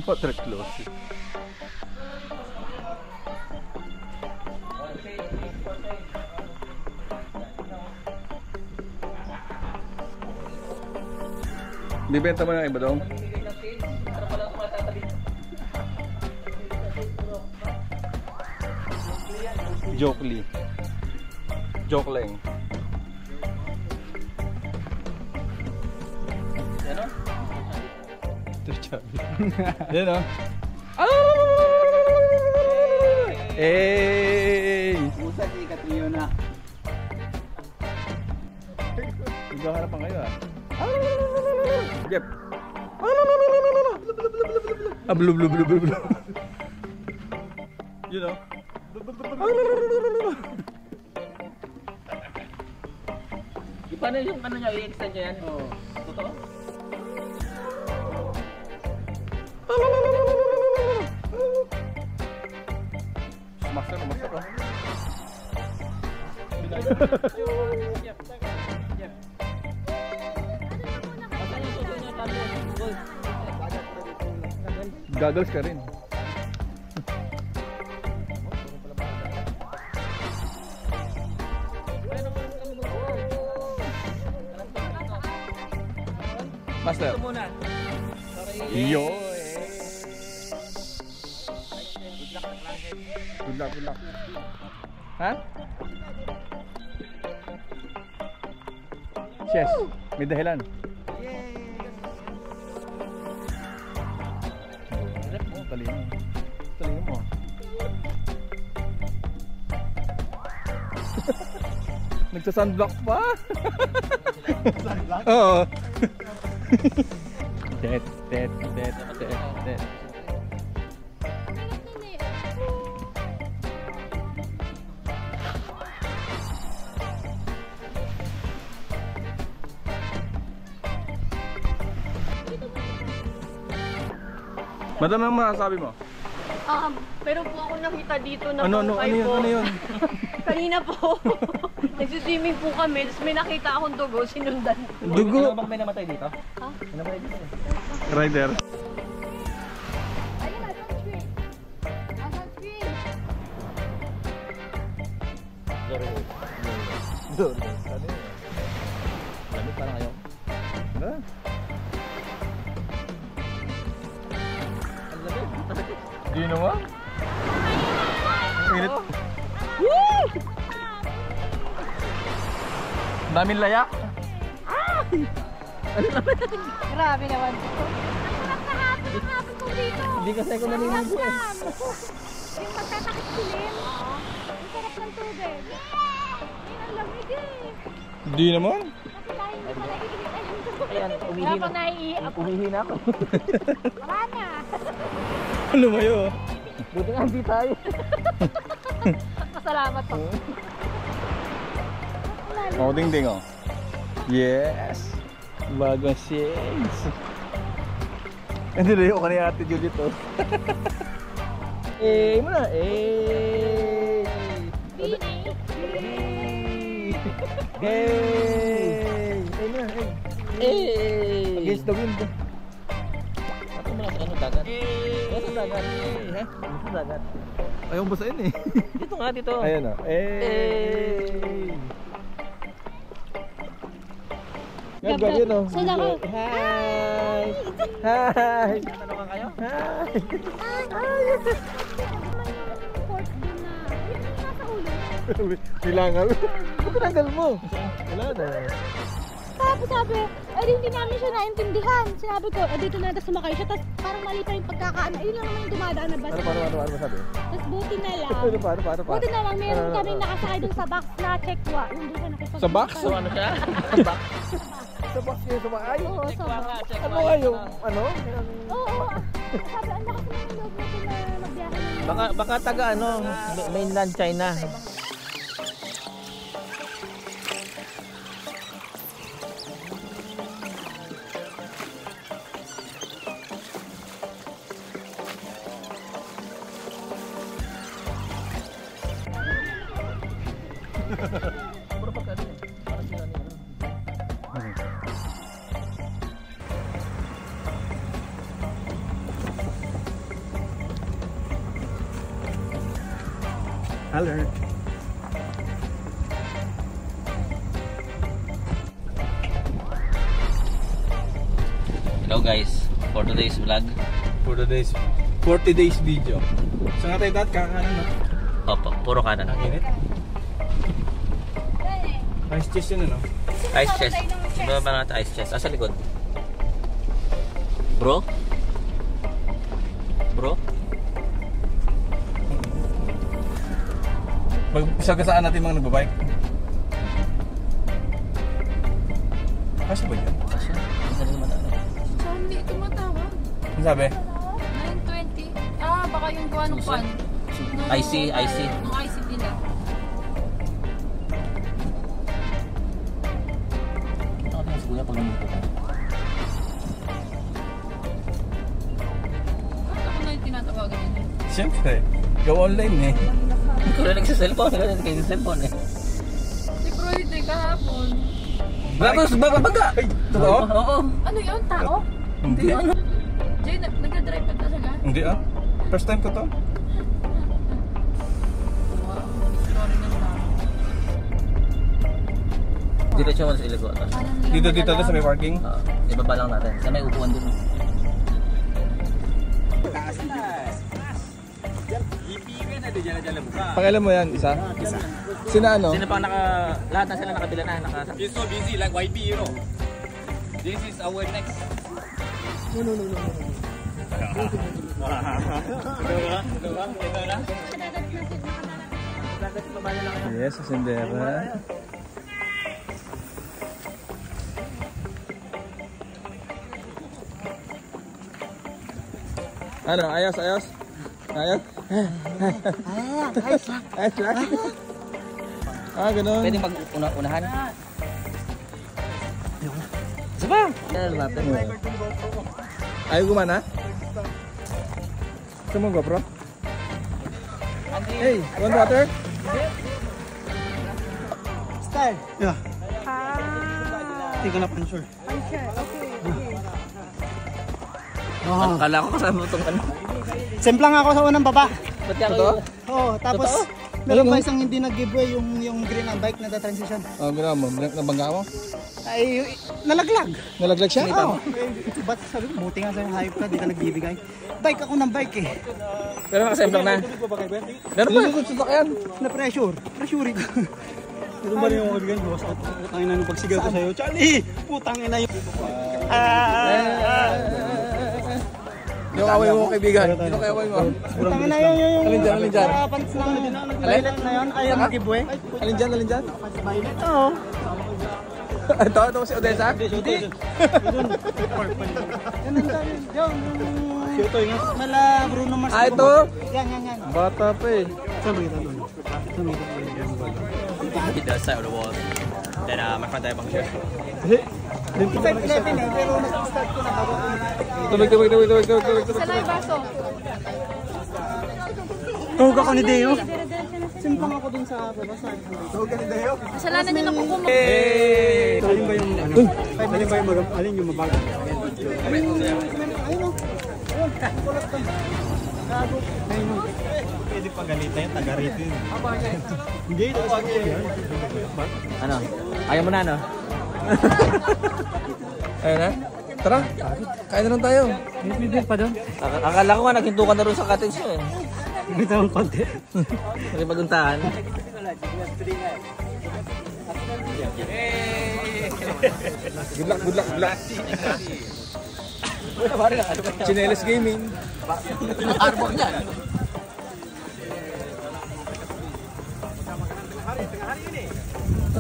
Water close. Bibenta mo na iba dong? Jokely. Jokeleng. Yan o? Yan o. Hey! Pusa si Catriona. Maghaharap pa kayo ah. Jeff. Blub blub blub blub. You know. Paano yung ano niya, i-extend niya yan? Oo. Totoo? Master oh. Goggles ka rin. Master. Yo. Good luck, good luck. Ha? Yes, may dahilan. Oh, talino. Talino mo. Nagsa-sunblock pa? Sunblock? Oo. Dead. Madam, ano masasabi mo? Pero po ako nakita dito na Ano yun? Kanina po, nagsiswimming po kami, tapos may nakita akong dugo, sinundan ko. Dugo? Ano bang may namatay dito? Ha? May namatay dito eh. Rider. Ayun, asang tree. Asang tree. Doon. Ano yun? Lamit parang ayaw. Ano? Di naman? Ang init. Woo! Daming layak. Grabe naman. Nakahapon ko dito. Hindi kasi ako naninigo eh. Yung magtatakit silim. Ang sarap ng tubig. Ang lamig eh. Di naman? Ayan, umihi na ako. Wala na. Lumayo. Buti nga hindi tayo. Masalamat po. Oh, ding oh. Yes. Bagong shades. Hindi na yung kanina Ate Juliet oh. Mo na. Against the wind. Ako mo lang ano dagat. Ano dagat? Ano dagat? Ayaw basahin eh. Dito nga dito. Ayan oh. Yan gawin oh. Hi. Hi. Tatanungan kayo? Hi. Nilangaw. Tinanggal mo. Wala na. Tapos sabi, hindi namin siya naintindihan. Sinabi ko, dito na sumakay siya. Tapos parang mali pa yung pagkakaan. Ayun lang naman yung dumadaan na bus. Ano sabi? Tapos buti na lang. Paano? Buti na lang, meron kaming nakasakay dun sa box na checkwa. Yung doon ka nakipag- Sa box? So ano siya? Sa box yun, sumakay? Oo, sa box. Ano nga yung, ano? Oo. Sabi, ang lakas naman yung loob natin na magbiyahe ng... Baka taga ano, mainland China. Puro pagkano eh. Parang sila niya. Alert. Hello guys, for today's vlog. For today's 40 days video. So nga tayo dati kakaano no? Opo, puro kanan. Ang init. Ice chest yun ano? Ice chest. Ba ba natin ice chest? Asa likod? Bro? Bro? Magsagasaan natin mga nagbabike. Kasya ba yan? Kasya? Isa rin naman ano? So, hindi tumatawag. Ano sabi? 9:20. Ah, baka yung gawa ng pan. IC. Yung IC nila. Ito ka si kuya pag namuto ka. Bakit ako na yung tinatawagan nila? Siyempre. Go online eh. Ikaw na nagsa-cellphone. Ikaw na nagsa-cellphone eh. Si Freud eh, kahapon. Baga! Ay, totoo? Oo. Ano yun? Tao? Hindi. Jay, nagdadrive ka talaga? Hindi ah. First time ko to. Wow, sorry ng tao. Diretso mo sa ilago. Dito sa may parking. Ibaba lang natin. Sa may upuan dun. Pakialam mo yan, isa? Sina ano? Sino pa lahat na sila nakabila na. It's so busy like YP, you know. This is our next. Yes, sendera. Ano, ayos? Ayos? Ayos lang. Ah, ganun. Pwede mag-unahan. Saba! Ano natin? Ayaw gumana? Gusto mo GoPro? Hey, want water? Style. Yeah. Hindi ko na pansure. Kala ko kasama mo itong ano. Semplang ako sa unang baba. Ba't ka Totoo? Oo, tapos meron pa isang hindi nag-giveaway yung green ang bike na transition. Oh, ginawa mo. Nabangga mo? Ay, nalaglag. Nalaglag siya? Oo. Ba't sabi mo, buti nga sa'yo, hayop ka, di ka nagbibigay. Bike ako ng bike eh. Pero nakasemblang na. Meron pa. Sasakyan. Na-pressure. Pressuring. Ito ba rin yung kaibigan ko? Putang ina nung pagsigaw ko sa'yo. Charlie! Putang ina yung... Yung away mo kaibigan. Yung away mo. Putang ina yung... Alin dyan? Sa pants ng violet na yun, ayaw mag-giveaway. Alin dyan? Violet? Oo. Ito si Odessa? Hindi. Ganun tayo. Yung... Siyotoy nga. Mala Bruno Mars. Ah, ito? Yan. Bata pa eh. Saan ba kita doon? Hit the side of the wall. Then my front tire puncture. 25-11 eh, pero nag-start ko na bago ko. Tuloy. Isa lang yung baso. Tuhog ako ni Deo. Simpang ako dun sa babasan. Tuhog ka ni Deo? Kasalanan niya ng kukumag. Hey! Alin ba yung ano? Alin yung mabagal? Ayun o. Ayun. Kulat ka. Gago. Ayun o. Pwede pa ganito yan, taga-rito yun. Hindi, tapos yan. Ano? Ayaw mo na ano? Ayun na. Tara, kain na lang tayo. May bibir pa doon? Akala ko nga naghintukan na rin sa cottage nyo eh. Bitaw ang konti. Kasi paguntahan. Good luck. Chinelas Gaming. Arbor niya.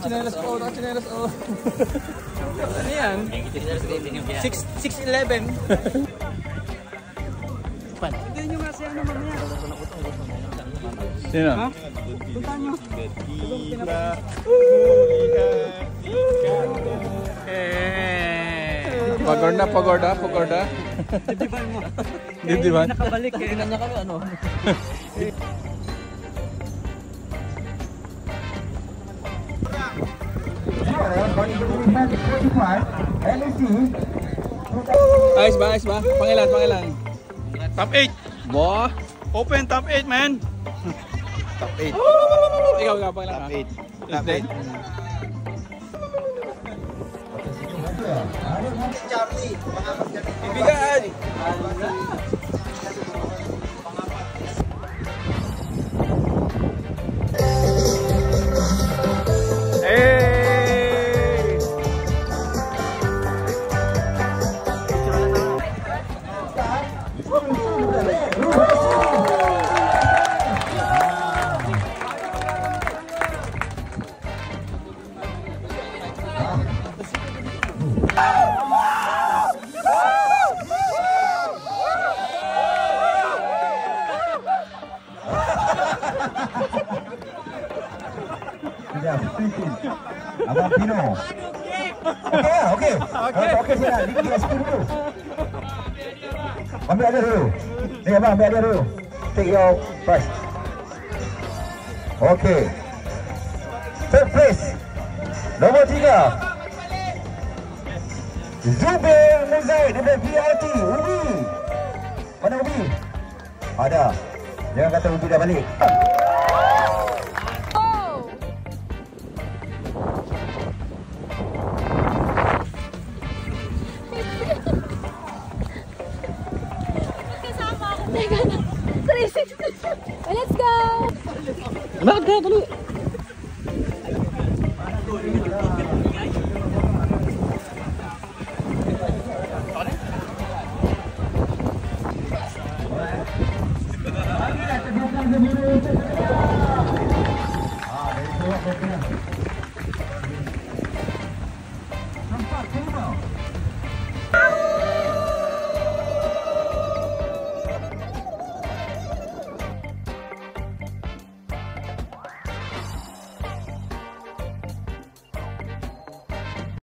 Chinelas O. Ano yan? 6'11". Hindi nyo nga siya naman yan. Sino? Ha? Puntaan nyo. Pagoda. Dibdiban mo. Dibdiban? Nakabalik eh. Tingnan niya kami ano. Ayos ba? Pangilan? Top 8. Bo? Open top 8, man. Top 8. Ikaw gabang lang Top ha. 8. Top 8. Ibigan! Hey! Abang Pino. Okey. Okey sila. Dikit sikit dulu. Ambil ada dulu. Ni abang ambil ada dulu. Take your first. Okey. Third place. Nombor 3. Zubair Muzaid dari PRT Ubi. Mana Ubi? Ada. Jangan kata Ubi dah balik. Kasama ako. Teka na. 360. Let's go! Bakit kaya tuloy?